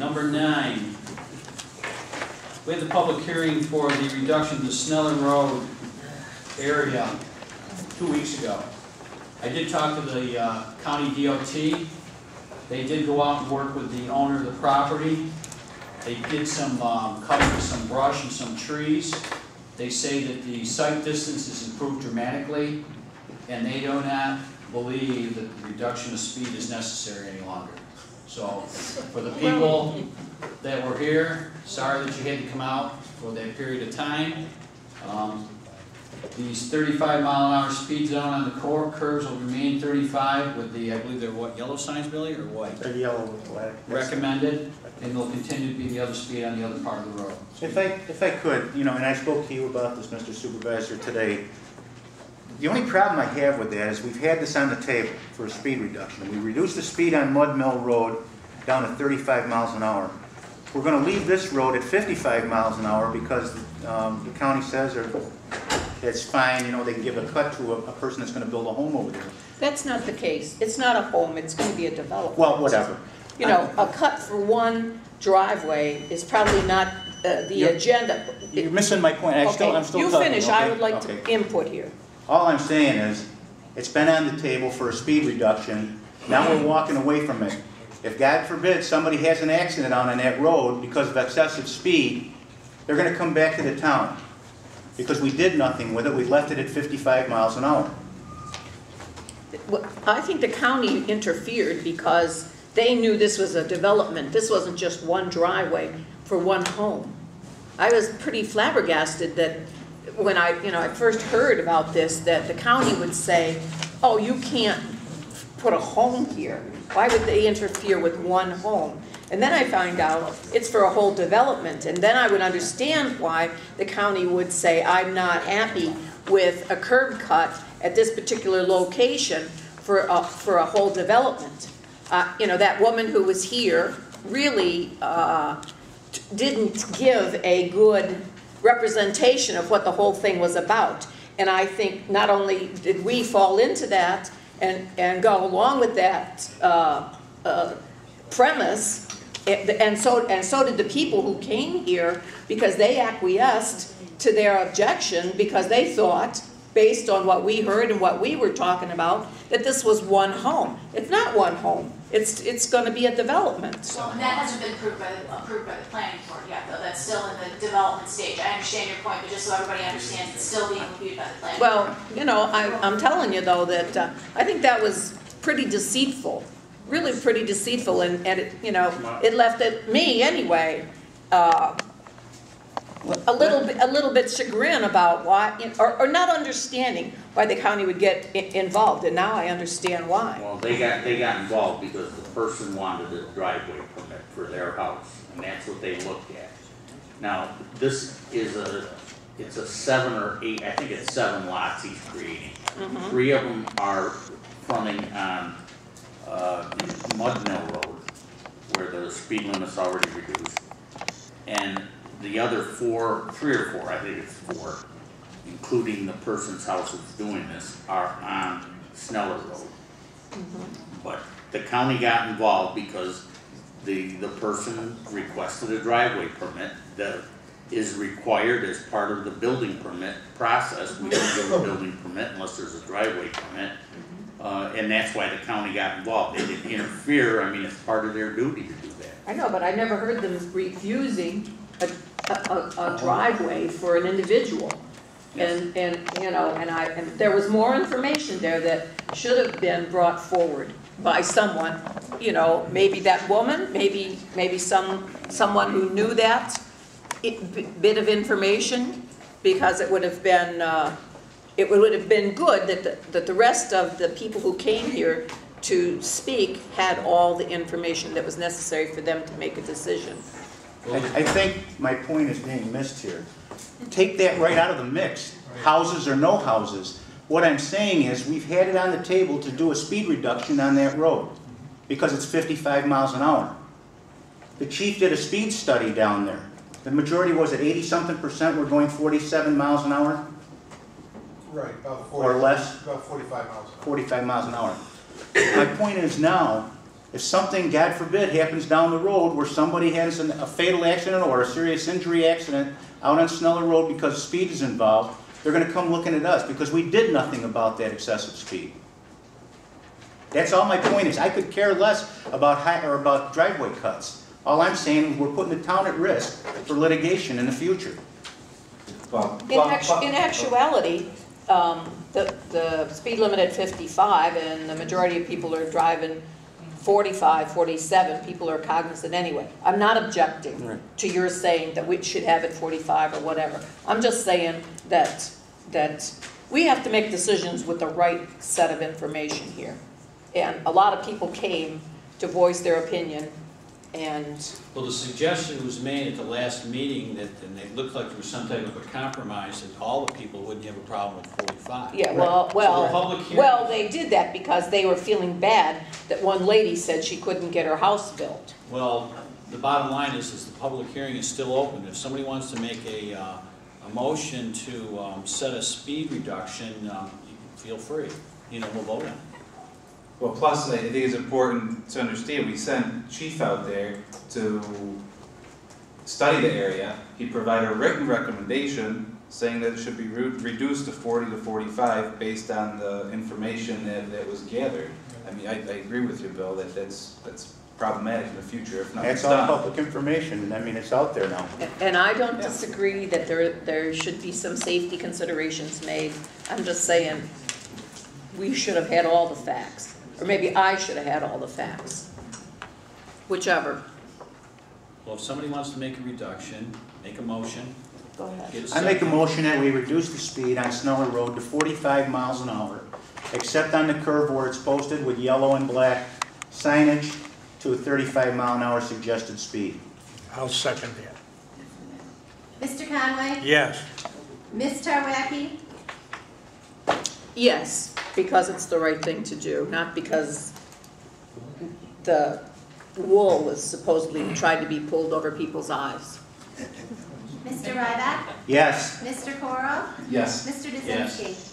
Number 9. We had the public hearing for the reduction of the Sneller Road area 2 weeks ago. I did talk to the county DOT. They did go out and work with the owner of the property. They did some cutting of some brush and some trees. They say that the sight distance has improved dramatically, and they do not believe that the reduction of speed is necessary any longer. So, for the people that were here, sorry that you had to come out for that period of time. These 35-mile-an-hour speed zone on the curves will remain 35 with the, I believe they're what, yellow signs, Billy, or white? They're yellow with black. Recommended, and they'll continue to be the other speed on the other part of the road. If I could, you know, and I spoke to you about this, Mr. Supervisor, today. The only problem I have with that is we've had this on the table for a speed reduction. We reduced the speed on Mud Mill Road down to 35 miles an hour. We're going to leave this road at 55 miles an hour because the county says it's fine, you know, they can give a cut to a person that's going to build a home over there. That's not the case. It's not a home, it's going to be a development. Well, whatever. You know, a cut for one driveway is probably not the agenda. You're missing my point. I'm still you talking, finish. okay? I would like to input here. All I'm saying is, it's been on the table for a speed reduction. Now we're walking away from it. If, God forbid, somebody has an accident out on that road because of excessive speed, they're going to come back to the town. Because we did nothing with it. We left it at 55 miles an hour. Well, I think the county interfered because they knew this was a development. This wasn't just one driveway for one home. I was pretty flabbergasted that when I first heard about this, that the county would say, oh, you can't put a home here. Why would they interfere with one home? And then I find out it's for a whole development. And then I would understand why the county would say, I'm not happy with a curb cut at this particular location for a whole development. You know, that woman who was here really didn't give a good representation of what the whole thing was about. And I think not only did we fall into that and go along with that premise, and so did the people who came here, because they acquiesced to their objection because they thought, based on what we heard and what we were talking about, that this was one home. It's not one home. It's going to be a development. Well, and that hasn't been approved by the planning board yet, though. That's still in the development stage. I understand your point, but just so everybody understands, it's still being reviewed by the planning board. Well, you know, I'm telling you, though, that I think that was pretty deceitful, really pretty deceitful, and it, you know, it left me, anyway, a little bit chagrin about why, or not understanding why the county would get involved, and now I understand why. Well, they got involved because the person wanted a driveway permit for their house, and that's what they looked at. Now, this is it's a 7 or 8, I think it's 7 lots he's creating. 3 of them are fronting on Mud Mill Road, where the speed limit's already reduced, and the other 3 or 4, I think it's 4, including the person's house that's doing this, are on Sneller Road. But the county got involved because the person requested a driveway permit that is required as part of the building permit process. We don't give a building permit unless there's a driveway permit. And that's why the county got involved. They didn't interfere. I mean, it's part of their duty to do that. I know, but I never heard them refusing a driveway for an individual. And you know, and there was more information there that should have been brought forward by someone, you know, maybe that woman, maybe someone who knew that bit of information, because it would have been good that the rest of the people who came here to speak had all the information that was necessary for them to make a decision. I think my point is being missed here. Take that right out of the mix, houses or no houses. What I'm saying is we've had it on the table to do a speed reduction on that road because it's 55 miles an hour. The chief did a speed study down there. The majority was at 80-something% were going 47 miles an hour? Right, about 40, or less? About 45 miles an hour. 45 miles an hour. My point is now, If something, God forbid, happens down the road where somebody has a fatal accident or a serious injury accident out on Sneller Road because speed is involved, they're going to come looking at us because we did nothing about that excessive speed. That's all my point is. I could care less about driveway cuts. All I'm saying is we're putting the town at risk for litigation in the future. In actuality, the speed limit at 55 and the majority of people are driving 45, 47, people are cognizant anyway. I'm not objecting to your saying that we should have it 45 or whatever. I'm just saying that we have to make decisions with the right set of information here. And a lot of people came to voice their opinion, and... Well, the suggestion was made at the last meeting that, and it looked like there was some type of a compromise, that all the people wouldn't have a problem with 45. Yeah, So the public hearing- well, they did that because they were feeling bad that one lady said she couldn't get her house built. Well, the bottom line is the public hearing is still open. If somebody wants to make a motion to set a speed reduction, you can feel free. We'll vote on it. Well, plus, I think it's important to understand, we sent Chief out there to study the area. He provided a written recommendation saying that it should be reduced to 40 to 45 based on the information that was gathered. I mean, I agree with you, Bill, that that's problematic in the future if nothing's That's all done. public information. I mean, it's out there now. And I don't disagree that there should be some safety considerations made. I'm just saying we should have had all the facts. Or maybe I should have had all the facts. Whichever. Well, if somebody wants to make a reduction, make a motion. Go ahead. Get a I make a second. motion that we reduce the speed on Sneller Road to 45 miles an hour, except on the curve where it's posted with yellow and black signage to a 35 mile an hour suggested speed. I'll second that. Mr. Conway? Yes. Ms. Tarwacki? Yes, because it's the right thing to do, not because the wool was supposedly tried to be pulled over people's eyes. Mr. Ryback? Yes. Mr. Coro? Yes. Mr. Yes. Dzinski?